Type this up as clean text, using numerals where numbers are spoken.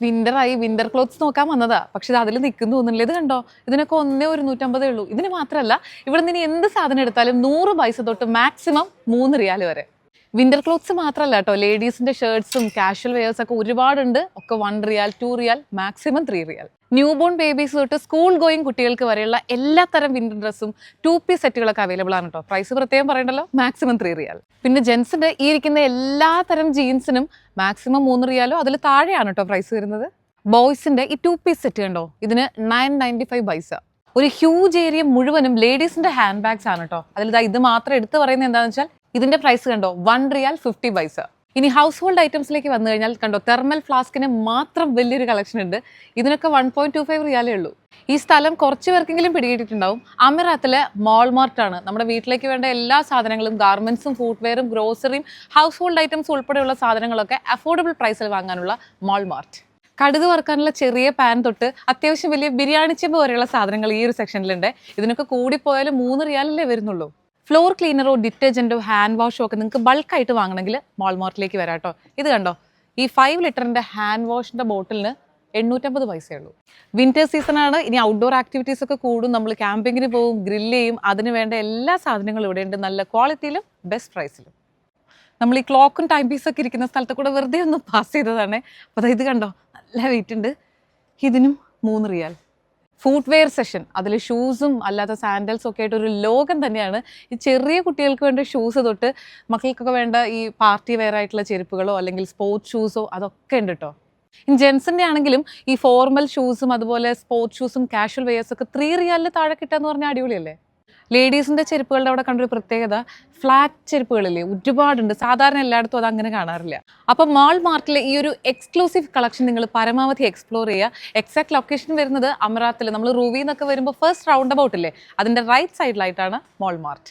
വിന്ററായി winter clothes നോക്കാൻ വന്നതാ. പക്ഷെ ഇത് അതിൽ നിൽക്കുന്നു തോന്നുന്നില്ല. ഇത് കണ്ടോ, ഇതിനൊക്കെ 1,150 ഉള്ളൂ. ഇതിന് മാത്രമല്ല, ഇവിടെ നിന്ന് എന്ത് സാധനം എടുത്താലും 100 പൈസ തൊട്ട് മാക്സിമം 3 റിയാൽ വരെ. വിന്റർ ക്ലോത്ത്സ് മാത്രമല്ല കേട്ടോ, ലേഡീസിന്റെ ഷർട്ട്സും കാഷ്വൽ വെയേഴ്സ് ഒക്കെ ഒരുപാടുണ്ട്. ഒക്കെ 1 റിയാൽ, 2 റിയാൽ, മാക്സിമം 3 റിയാൽ. ന്യൂ ബോൺ ബേബീസ് തൊട്ട് സ്കൂൾ ഗോയിങ് കുട്ടികൾക്ക് വരെയുള്ള എല്ലാ തരം വിന്റർ ഡ്രസ്സും 2 പീസ് സെറ്റുകളൊക്കെ അവൈലബിൾ ആണ് കേട്ടോ. പ്രൈസ് പ്രത്യേകം പറയണ്ടല്ലോ, മാക്സിമം 3 റിയാൽ. പിന്നെ ജെൻസിന്റെ ഈ ഇരിക്കുന്ന എല്ലാ തരം ജീൻസിനും മാക്സിമം 3 റിയാലോ അതിൽ താഴെയാണ് കേട്ടോ പ്രൈസ് വരുന്നത്. ബോയ്സിന്റെ ഈ 2 പീസ് സെറ്റ് കണ്ടോ, ഇതിന് 995 പൈസ. ഒരു ഹ്യൂജ് ഏരിയ മുഴുവനും ലേഡീസിന്റെ ഹാൻഡ് ബാഗ്സ് ആണ് കേട്ടോ. അതിൽ ഇത് മാത്രം എടുത്ത് പറയുന്നത് എന്താണെന്ന് വെച്ചാൽ ഇതിന്റെ പ്രൈസ് കണ്ടോ, 1 റിയാൽ 50 പൈസ. ഇനി ഹൗസ് ഹോൾഡ് ഐറ്റംസിലേക്ക് വന്നു കഴിഞ്ഞാൽ കണ്ടോ, തെർമൽ ഫ്ലാസ്കിന് മാത്രം വലിയൊരു കളക്ഷൻ ഉണ്ട്. ഇതിനൊക്കെ 1.25 റിയാലേ ഉള്ളൂ. ഈ സ്ഥലം കുറച്ച് പേർക്കെങ്കിലും പിടികിട്ടിട്ടുണ്ടാവും. അമിറാത്തിലെ മോൾ മാർട്ട് ആണ്. നമ്മുടെ വീട്ടിലേക്ക് വേണ്ട എല്ലാ സാധനങ്ങളും, ഗാർമെന്റ്സും ഫുട്വെയറും ഗ്രോസറിയും ഹൗസ് ഹോൾഡ് ഐറ്റംസ് ഉൾപ്പെടെയുള്ള സാധനങ്ങളൊക്കെ അഫോർഡബിൾ പ്രൈസിൽ വാങ്ങാനുള്ള മോൾ മാർട്ട്. കടുക് വറുക്കാനുള്ള ചെറിയ പാൻ തൊട്ട് അത്യാവശ്യം വലിയ ബിരിയാണി ചെമ്പ് വരെയുള്ള സാധനങ്ങൾ ഈ ഒരു സെക്ഷനിലുണ്ട്. ഇതിനൊക്കെ കൂടിപ്പോയാലും 3 റിയാലല്ലേ വരുന്നുള്ളൂ. ഫ്ലോർ ക്ലീനറോ ഡിറ്റർജൻറ്റോ ഹാൻഡ് വാഷോ ഒക്കെ നിങ്ങൾക്ക് ബൾക്കായിട്ട് വാങ്ങണമെങ്കിൽ മോൾമാർട്ടിലേക്ക് വരാം കേട്ടോ. ഇത് കണ്ടോ, ഈ 5 ലിറ്ററിൻ്റെ ഹാൻഡ് വാഷിൻ്റെ ബോട്ടിലിന് 850 പൈസയേ ഉള്ളൂ. വിന്റർ സീസണാണ്. ഇനി ഔട്ട്ഡോർ ആക്ടിവിറ്റീസ് ഒക്കെ കൂടും. നമ്മൾ ക്യാമ്പിങ്ങിന് പോകും, ഗ്രില്ല് ചെയ്യും. അതിന് വേണ്ട എല്ലാ സാധനങ്ങളും ഇവിടെ ഉണ്ട്, നല്ല ക്വാളിറ്റിയിലും ബെസ്റ്റ് പ്രൈസിലും. നമ്മൾ ഈ ക്ലോക്കും ടൈം പീസൊക്കെ ഇരിക്കുന്ന സ്ഥലത്ത് കൂടെ വെറുതെ ഒന്ന് പാസ് ചെയ്തതാണ്. അപ്പോൾ ഇത് കണ്ടോ, നല്ല വെയിറ്റ് ഉണ്ട്. ഇതിനും 3 റിയാൽ. ഫുട്വെയർ സെഷൻ, അതിൽ ഷൂസും അല്ലാത്ത സാൻഡൽസും ഒക്കെ ആയിട്ട് ഒരു ലോകം തന്നെയാണ്. ഈ ചെറിയ കുട്ടികൾക്ക് വേണ്ട ഷൂസ് തൊട്ട് മക്കൾക്കൊക്കെ വേണ്ട ഈ പാർട്ടി വെയർ ആയിട്ടുള്ള ചെരുപ്പുകളോ അല്ലെങ്കിൽ സ്പോർട്സ് ഷൂസോ അതൊക്കെ ഉണ്ട് കേട്ടോ. ഇനി ജെൻസിൻ്റെ ആണെങ്കിലും ഈ ഫോർമൽ ഷൂസും അതുപോലെ സ്പോർട്സ് ഷൂസും കാഷ്വൽ വെയേഴ്സൊക്കെ 3 റിയാലിൽ താഴെ കിട്ടാന്ന് പറഞ്ഞാൽ അടിപൊളിയല്ലേ. ലേഡീസിൻ്റെ ചെരുപ്പുകളുടെ അവിടെ കണ്ടൊരു പ്രത്യേകത, ഫ്ലാറ്റ് ചെരുപ്പുകളില്ലേ, ഒരുപാടുണ്ട്. സാധാരണ എല്ലായിടത്തും അത് അങ്ങനെ കാണാറില്ല. അപ്പം മാൾ മാർട്ടിലെ ഈ ഒരു എക്സ്ക്ലൂസീവ് കളക്ഷൻ നിങ്ങൾ പരമാവധി എക്സ്പ്ലോർ ചെയ്യുക. എക്സാക്ട് ലൊക്കേഷൻ വരുന്നത് അമറാത്തിൽ. നമ്മൾ റൂവിൽ നിന്നൊക്കെ വരുമ്പോൾ ഫസ്റ്റ് റൗണ്ട് അബൌട്ട് ഇല്ലേ, അതിൻ്റെ റൈറ്റ് സൈഡിലായിട്ടാണ് മാൾ മാർട്ട്.